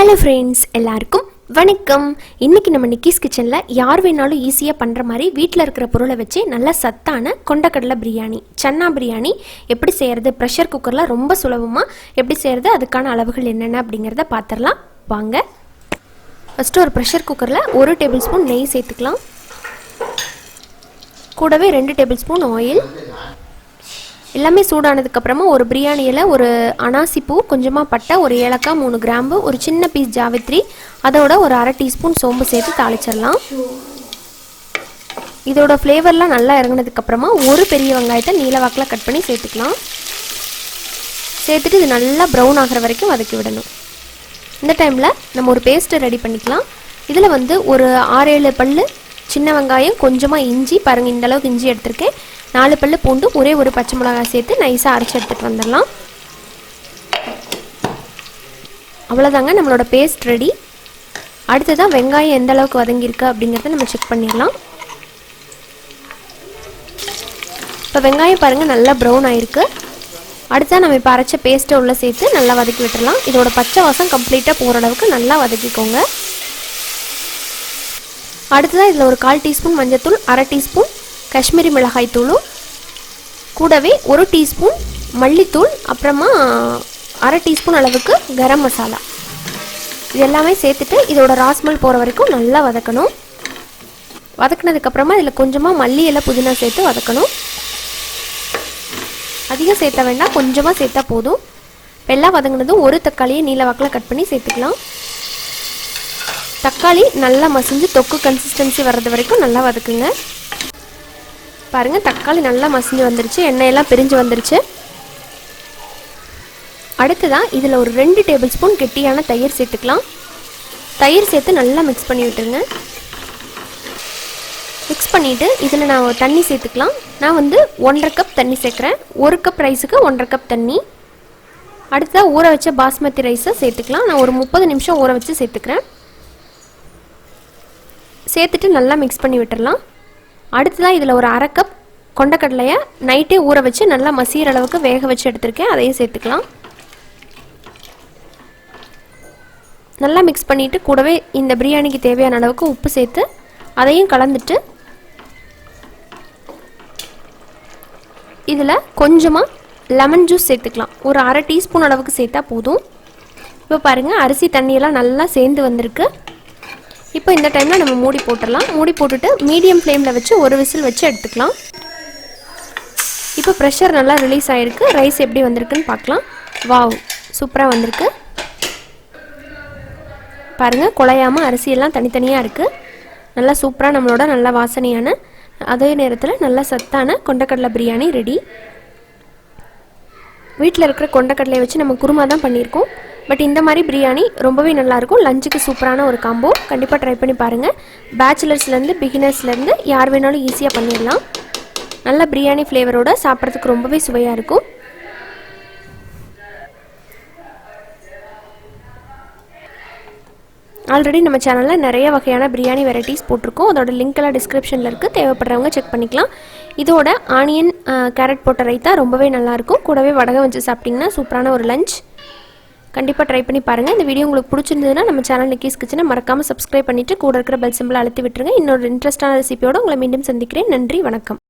Hello friends, எல்லாருக்கும் வணக்கம். இன்றைக்கி நம்ம நிக்கிஸ் கிச்சனில் யார் வேணாலும் ஈஸியாக பண்ணுற மாதிரி வீட்டில் இருக்கிற பொருளை வச்சு நல்ல சத்தான கொண்டக்கடலை பிரியாணி, சன்னா பிரியாணி எப்படி செய்கிறது, ப்ரெஷர் குக்கரில் ரொம்ப சுலபமாக எப்படி செய்கிறது, அதுக்கான அளவுகள் என்னென்ன அப்படிங்கிறத பார்த்துடலாம் வாங்க. ஃபஸ்ட்டு ஒரு ப்ரெஷர் குக்கரில் 1 டேபிள் ஸ்பூன் நெய் சேர்த்துக்கலாம். கூடவே 2 டேபிள் ஸ்பூன் ஆயில். எல்லாமே சூடானதுக்கப்புறமா ஒரு பிரியாணியில் ஒரு அனாசிப்பூ, கொஞ்சமாக பட்டை, ஒரு ஏலக்காய், 3 கிராம்பு, ஒரு சின்ன பீஸ் ஜாவித்ரி, அதோட ஒரு அரை டீஸ்பூன் சோம்பு சேர்த்து தாளிச்சிடலாம். இதோட ஃப்ளேவர்லாம் நல்லா இறங்கினதுக்கப்புறமா ஒரு பெரிய வெங்காயத்தை நீல வாக்கில் கட் பண்ணி சேர்த்துக்கலாம். சேர்த்துட்டு இது நல்லா ப்ரௌன் ஆகிற வரைக்கும் வதக்கி விடணும். இந்த டைமில் நம்ம ஒரு பேஸ்ட்டை ரெடி பண்ணிக்கலாம். இதில் ஒரு 6-7 பல் சின்ன வெங்காயம், கொஞ்சமாக இஞ்சி, பாருங்கள் இந்தளவுக்கு இஞ்சி எடுத்திருக்கேன், 4 பல் பூண்டு, ஒரே ஒரு பச்சை மிளகாய் சேர்த்து நைஸாக அரைச்சி எடுத்துகிட்டு வந்துடலாம். அவ்வளோதாங்க, நம்மளோட பேஸ்ட் ரெடி. அடுத்ததான் வெங்காயம் எந்த அளவுக்கு வதங்கியிருக்கு அப்படிங்கிறத நம்ம செக் பண்ணிடலாம். இப்போ வெங்காயம் பாருங்கள் நல்லா ப்ரௌன் ஆகிருக்கு. அடுத்தா நம்ம இப்போ அரைச்ச பேஸ்ட்டை உள்ளே சேர்த்து நல்லா வதக்கி விட்டுடலாம். இதோட பச்சை வாசம் கம்ப்ளீட்டாக போகிற அளவுக்கு நல்லா வதக்கிக்கோங்க. அடுத்ததாக இதில் ஒரு 1/4 டீஸ்பூன் மஞ்சத்தூள், அரை டீஸ்பூன் காஷ்மீரி மிளகாய் தூளும், கூடவே 1 டீஸ்பூன் மல்லித்தூள், அப்புறமா அரை டீஸ்பூன் அளவுக்கு கரம் மசாலா, இது எல்லாமே சேர்த்துட்டு இதோட ராஸ்மல் போகிற வரைக்கும் நல்லா வதக்கணும். வதக்கினதுக்கப்புறமா இதில் கொஞ்சமாக மல்லி இலை, புதினா சேர்த்து வதக்கணும். அதிகம் சேர்த்த வேண்டாம், கொஞ்சமாக சேர்த்தா போதும். எல்லாம் வதங்கினதும் ஒரு தக்காளியை நீல வாக்கில் கட் பண்ணி சேர்த்துக்கலாம். தக்காளி நல்லா மசிஞ்சு தொக்கு கன்சிஸ்டன்சி வர்றது வரைக்கும் நல்லா வதக்குங்க. பாருங்கள், தக்காளி நல்லா மசிஞ்சு வந்துருச்சு, எண்ணெயெல்லாம் பிரிஞ்சு வந்துருச்சு. அடுத்ததான் இதில் ஒரு 2 டேபிள் ஸ்பூன் கெட்டியான தயிர் சேர்த்துக்கலாம். தயிர் சேர்த்து நல்லா மிக்ஸ் பண்ணி விட்டுருங்க. மிக்ஸ் பண்ணிவிட்டு இதில் நான் தண்ணி சேர்த்துக்கலாம். நான் 1.5 கப் தண்ணி சேர்க்குறேன். 1 கப் ரைஸுக்கு 1.5 கப் தண்ணி. அடுத்ததாக ஊற வச்ச பாஸ்மதி ரைஸை சேர்த்துக்கலாம். நான் ஒரு 30 நிமிஷம் ஊற வச்சு சேர்த்துக்கிறேன். சேர்த்துட்டு நல்லா மிக்ஸ் பண்ணி விட்டுடலாம். அடுத்ததாக இதில் ஒரு 1/2 கப் கொண்டக்கடலையை நைட்டே ஊற வச்சு நல்லா மசிகிற அளவுக்கு வேக வச்சு எடுத்துருக்கேன், அதையும் சேர்த்துக்கலாம். நல்லா மிக்ஸ் பண்ணிவிட்டு கூடவே இந்த பிரியாணிக்கு தேவையான அளவுக்கு உப்பு சேர்த்து அதையும் கலந்துட்டு இதில் கொஞ்சமாக லெமன் ஜூஸ் சேர்த்துக்கலாம். ஒரு அரை டீஸ்பூன் அளவுக்கு சேர்த்தா போதும். இப்போ பாருங்கள், அரிசி தண்ணியெல்லாம் நல்லா சேர்ந்து வந்திருக்கு. இப்போ இந்த டைமில் நம்ம மூடி போட்டுடலாம். மூடி போட்டுட்டு மீடியம் ஃப்ளேமில் வச்சு ஒரு விசில் வச்சு எடுத்துக்கலாம். இப்போ ப்ரெஷர் நல்லா ரிலீஸ் ஆகிருக்கு. ரைஸ் எப்படி வந்திருக்குன்னு பார்க்கலாம். வாவ், சூப்பராக வந்திருக்கு. பாருங்கள், குழையாமல் அரிசியெல்லாம் தனித்தனியாக இருக்குது. நல்லா சூப்பராக நம்மளோட நல்ல வாசனையான, அதே நேரத்தில் நல்ல சத்தான கொண்டக்கடலை பிரியாணி ரெடி. வீட்டில் இருக்கிற கொண்டக்கடலையை வச்சு நம்ம குருமா தான் பண்ணியிருக்கோம். பட் இந்த மாதிரி பிரியாணி ரொம்பவே நல்லாயிருக்கும். லஞ்சுக்கு சூப்பரான ஒரு காம்போ. கண்டிப்பாக ட்ரை பண்ணி பாருங்கள். பேச்சுலர்ஸ்லேருந்து பிகினர்ஸ்லேருந்து யார் வேணாலும் ஈஸியாக பண்ணிடலாம். நல்ல பிரியாணி ஃப்ளேவரோடு சாப்பிட்றதுக்கு ரொம்பவே சுவையாக இருக்கும். ஆல்ரெடி நம்ம சேனலில் நிறைய வகையான பிரியாணி வெரைட்டிஸ் போட்டிருக்கோம். அதோட லிங்க் எல்லாம் டிஸ்கிரிப்ஷனில் இருக்குது, தேவைப்படுறவங்க செக் பண்ணிக்கலாம். இதோட ஆனியன் கேரட் போட்ட ரைத்தா ரொம்பவே நல்லாயிருக்கும். கூடவே வடகம் வச்சு சாப்பிட்டிங்கன்னா சூப்பரான ஒரு லஞ்ச். கண்டிப்பாக ட்ரை பண்ணி பாருங்கள். இந்த வீடியோ உங்களுக்கு பிடிச்சிருந்ததுன்னா நம்ம சேனல் நிக்கிஸ் கிச்சனை மறக்காமல் சப்ஸ்கிரைப் பண்ணிவிட்டு கூட இருக்கிற பெல் சிம்பிளை அழுத்தி விட்டுருங்க. இன்னொரு இன்ட்ரெஸ்டான ரெசிபியோடு உங்களை மீண்டும் சந்திக்கிறேன். நன்றி, வணக்கம்.